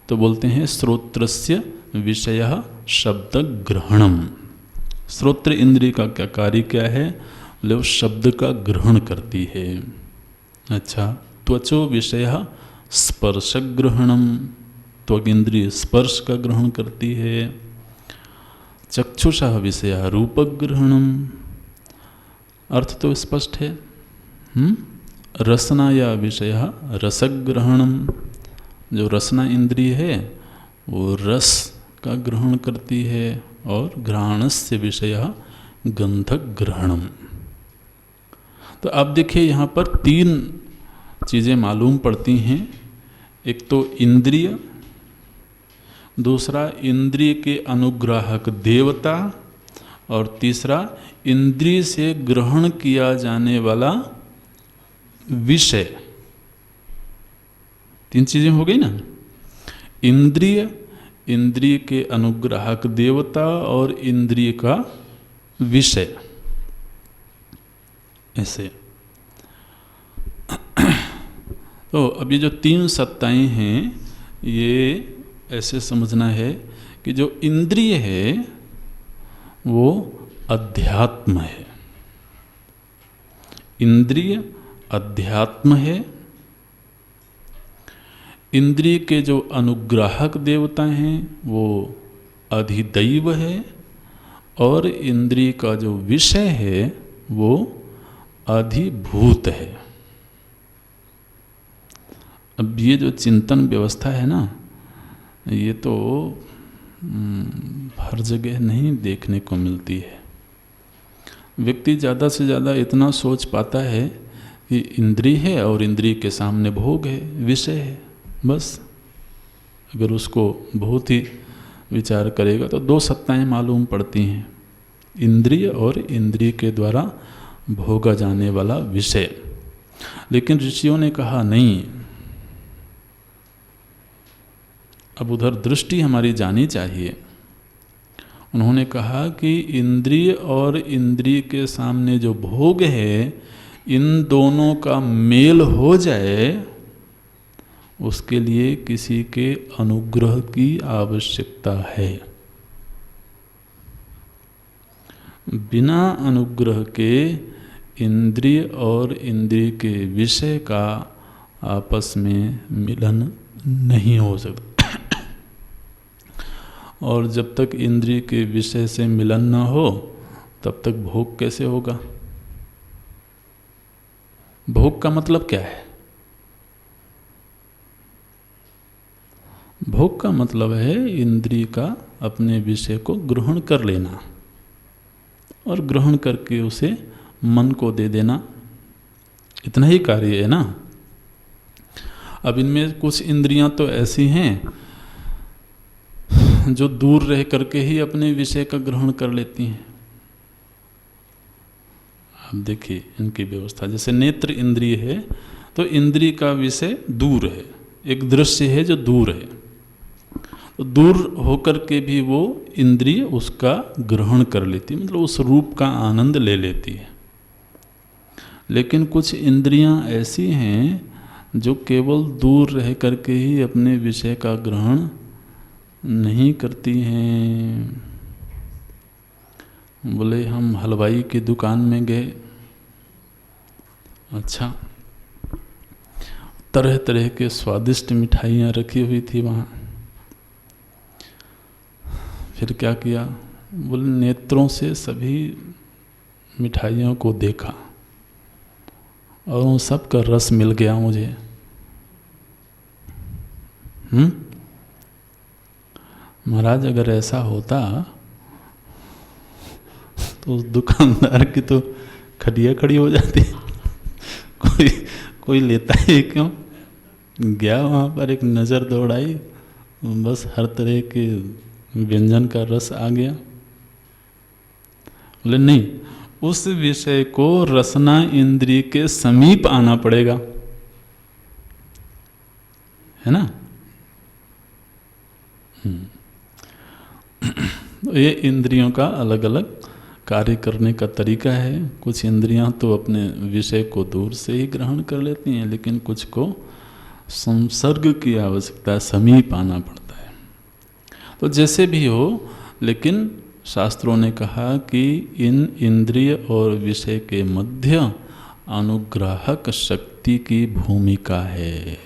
तो बोलते हैं श्रोत्रस्य विषयः शब्द ग्रहणम। श्रोत्र इंद्रिय का क्या कार्य क्या है? वो शब्द का ग्रहण करती है। अच्छा, त्वचो विषयः स्पर्श ग्रहणम, त्वक इंद्रिय स्पर्श का ग्रहण करती है। चक्षुषः विषयः रूप ग्रहणम, अर्थ तो स्पष्ट है। रसनाया विषयः रसग्रहणम, जो रसना इंद्रिय है वो रस का ग्रहण करती है। और घ्राणस्य विषयः गंधग्रहणम। तो आप देखिए यहाँ पर 3 चीज़ें मालूम पड़ती हैं। एक तो इंद्रिय, दूसरा इंद्रिय के अनुग्राहक देवता, और तीसरा इंद्रिय से ग्रहण किया जाने वाला विषय। तीन चीजें हो गई ना, इंद्रिय, इंद्रिय के अनुग्राहक देवता और इंद्रिय का विषय। ऐसे तो अब ये जो तीन सत्ताएं हैं, ये ऐसे समझना है कि जो इंद्रिय है वो अध्यात्म है, इंद्रिय अध्यात्म है। इंद्रिय के जो अनुग्राहक देवता हैं वो अधिदैव है, और इंद्रिय का जो विषय है वो अधिभूत है। अब ये जो चिंतन व्यवस्था है ना, ये तो हर जगह नहीं देखने को मिलती है। व्यक्ति ज़्यादा से ज़्यादा इतना सोच पाता है कि इंद्रिय है और इंद्रिय के सामने भोग है, विषय है, बस। अगर उसको बहुत ही विचार करेगा तो दो सत्ताएं मालूम पड़ती हैं, इंद्रिय और इंद्रिय के द्वारा भोगा जाने वाला विषय। लेकिन ऋषियों ने कहा नहीं, अब उधर दृष्टि हमारी जानी चाहिए। उन्होंने कहा कि इंद्रिय और इंद्रिय के सामने जो भोग है, इन दोनों का मेल हो जाए, उसके लिए किसी के अनुग्रह की आवश्यकता है। बिना अनुग्रह के इंद्रिय और इंद्रिय के विषय का आपस में मिलन नहीं हो सकता। और जब तक इंद्रिय के विषय से मिलन न हो, तब तक भोग कैसे होगा? भोग का मतलब क्या है? भोग का मतलब है इंद्रिय का अपने विषय को ग्रहण कर लेना, और ग्रहण करके उसे मन को दे देना। इतना ही कार्य है ना। अब इनमें कुछ इंद्रियां तो ऐसी हैं जो दूर रह करके ही अपने विषय का ग्रहण कर लेती हैं। आप देखिए इनकी व्यवस्था, जैसे नेत्र इंद्रिय है तो इंद्रिय का विषय दूर है, एक दृश्य है जो दूर है, तो दूर होकर के भी वो इंद्रिय उसका ग्रहण कर लेती, मतलब उस रूप का आनंद ले लेती है। लेकिन कुछ इंद्रियां ऐसी हैं जो केवल दूर रह करके ही अपने विषय का ग्रहण नहीं करती हैं। बोले हम हलवाई की दुकान में गए, अच्छा, तरह तरह के स्वादिष्ट मिठाइयाँ रखी हुई थी वहाँ। फिर क्या किया, बोले नेत्रों से सभी मिठाइयों को देखा और उन सब का रस मिल गया मुझे। महाराज अगर ऐसा होता तो उस दुकानदार की तो खटिया खड़ी हो जाती। कोई लेता है क्यों? गया वहाँ पर, एक नज़र दौड़ाई, बस हर तरह के व्यंजन का रस आ गया। बोले नहीं, उस विषय को रसना इंद्रिय के समीप आना पड़ेगा, है ना। ये इंद्रियों का अलग अलग कार्य करने का तरीका है। कुछ इंद्रियां तो अपने विषय को दूर से ही ग्रहण कर लेती हैं, लेकिन कुछ को संसर्ग की आवश्यकता है, समीप आना पड़ता है। तो जैसे भी हो, लेकिन शास्त्रों ने कहा कि इन इंद्रिय और विषय के मध्य अनुग्राहक शक्ति की भूमिका है।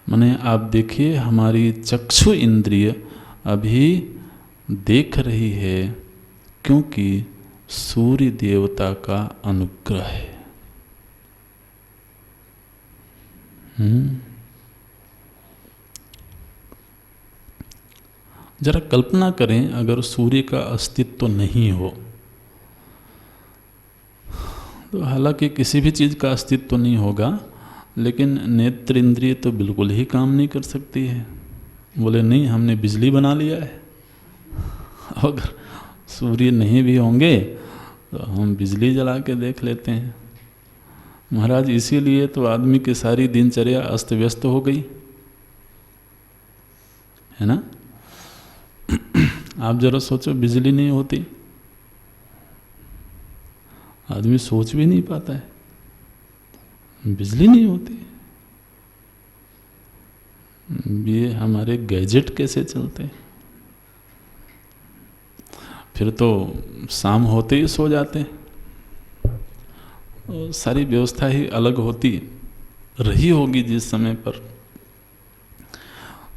माने आप देखिए, हमारी चक्षु इंद्रिय अभी देख रही है क्योंकि सूर्य देवता का अनुग्रह है। जरा कल्पना करें, अगर सूर्य का अस्तित्व नहीं हो तो हालांकि किसी भी चीज़ का अस्तित्व नहीं होगा, लेकिन नेत्र इंद्रिय तो बिल्कुल ही काम नहीं कर सकती है। बोले नहीं, हमने बिजली बना लिया है, अगर सूर्य नहीं भी होंगे तो हम बिजली जला के देख लेते हैं। महाराज इसीलिए तो आदमी की सारी दिनचर्या अस्त व्यस्त हो गई है ना। आप जरा सोचो, बिजली नहीं होती आदमी सोच भी नहीं पाता है, बिजली नहीं होती, ये हमारे गैजेट कैसे चलते हैं। फिर तो शाम होते ही सो जाते हैं, और सारी व्यवस्था ही अलग होती रही होगी जिस समय पर।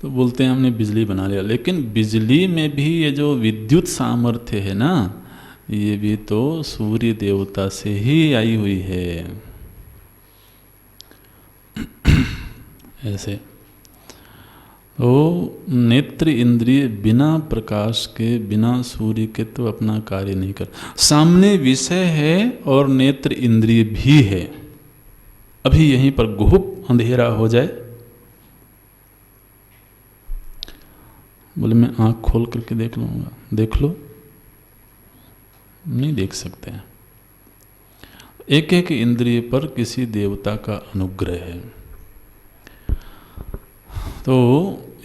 तो बोलते हैं हमने बिजली बना लिया, लेकिन बिजली में भी ये जो विद्युत सामर्थ्य है ना, ये भी तो सूर्य देवता से ही आई हुई है। ऐसे तो नेत्र इंद्रिय बिना प्रकाश के, बिना सूर्य के तो अपना कार्य नहीं कर। सामने विषय है और नेत्र इंद्रिय भी है, अभी यहीं पर गुहुप अंधेरा हो जाए, बोले मैं आंख खोल करके देख लूँगा, देख लो, नहीं देख सकते हैं। एक एक इंद्रिय पर किसी देवता का अनुग्रह है। तो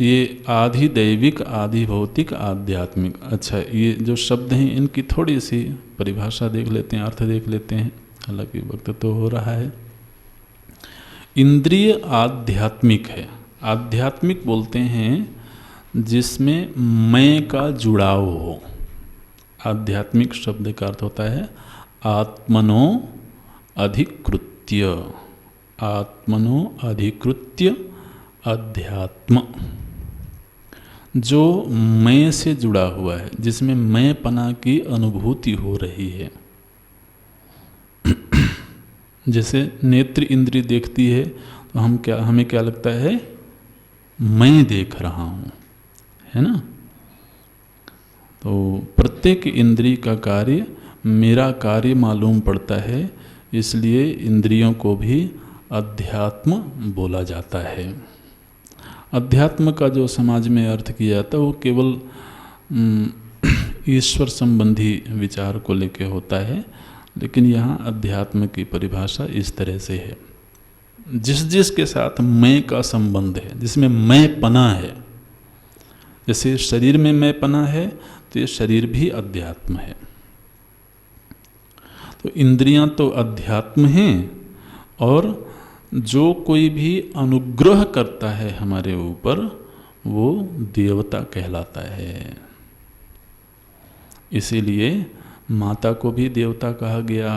ये आधि दैविक, आधि भौतिक, आध्यात्मिक। अच्छा, ये जो शब्द हैं इनकी थोड़ी सी परिभाषा देख लेते हैं, अर्थ देख लेते हैं, हालांकि वक्त तो हो रहा है। इंद्रिय आध्यात्मिक है। आध्यात्मिक बोलते हैं जिसमें मैं का जुड़ाव हो। आध्यात्मिक शब्द का अर्थ होता है आत्मनो अधिकृत्य, आत्मनो अधिकृत्य अध्यात्म, जो मैं से जुड़ा हुआ है, जिसमें मैं पना की अनुभूति हो रही है। जैसे नेत्र इंद्रिय देखती है तो हमें क्या लगता है, मैं देख रहा हूँ, है ना। तो प्रत्येक इंद्रिय का कार्य मेरा कार्य मालूम पड़ता है, इसलिए इंद्रियों को भी अध्यात्म बोला जाता है। अध्यात्म का जो समाज में अर्थ किया जाता है वो केवल ईश्वर संबंधी विचार को लेकर होता है, लेकिन यहाँ अध्यात्म की परिभाषा इस तरह से है, जिस के साथ मैं का संबंध है, जिसमें मैं पना है। जैसे शरीर में मैं पना है तो ये शरीर भी अध्यात्म है। तो इंद्रियां तो अध्यात्म हैं, और जो कोई भी अनुग्रह करता है हमारे ऊपर वो देवता कहलाता है। इसीलिए माता को भी देवता कहा गया,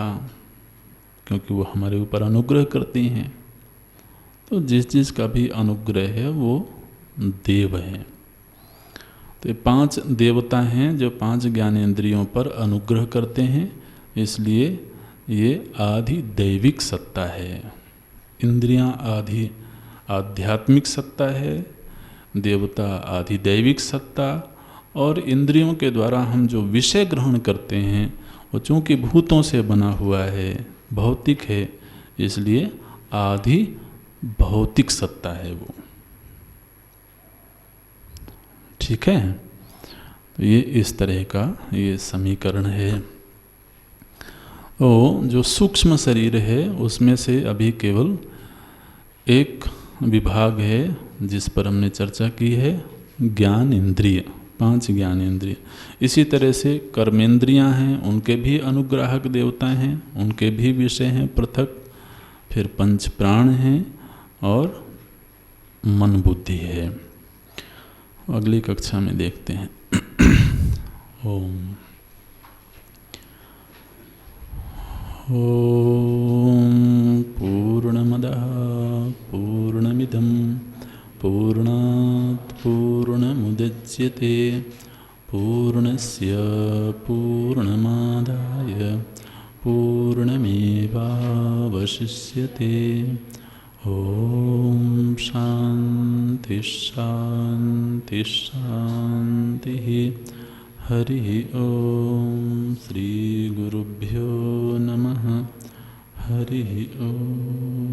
क्योंकि वो हमारे ऊपर अनुग्रह करती हैं। तो जिस का भी अनुग्रह है वो देव है। तो ये 5 देवता हैं जो 5 ज्ञानेंद्रियों पर अनुग्रह करते हैं, इसलिए ये आधि दैविक सत्ता है। इंद्रियां आधि आध्यात्मिक सत्ता है, देवता आधि दैविक सत्ता, और इंद्रियों के द्वारा हम जो विषय ग्रहण करते हैं वो चूँकि भूतों से बना हुआ है, भौतिक है, इसलिए आधि भौतिक सत्ता है वो। ठीक है, तो ये इस तरह का ये समीकरण है। तो जो सूक्ष्म शरीर है उसमें से अभी केवल एक विभाग है जिस पर हमने चर्चा की है, ज्ञान इंद्रिय, 5 ज्ञान इंद्रिय। इसी तरह से कर्मेंद्रियां हैं, उनके भी अनुग्राहक देवता हैं, उनके भी विषय हैं पृथक। फिर 5 प्राण हैं और मन बुद्धि है। अगली कक्षा में देखते हैं। ओम ओम पूर्णमदः पूर्णमिदं पूर्णात् पूर्णमुदच्यते पूर्णस्य पूर्णमादाय पूर्णमेवावशिष्यते। ओम शांति शांति शांति। हरि ओम श्री गुरुभ्यो नमः। हरि ओम।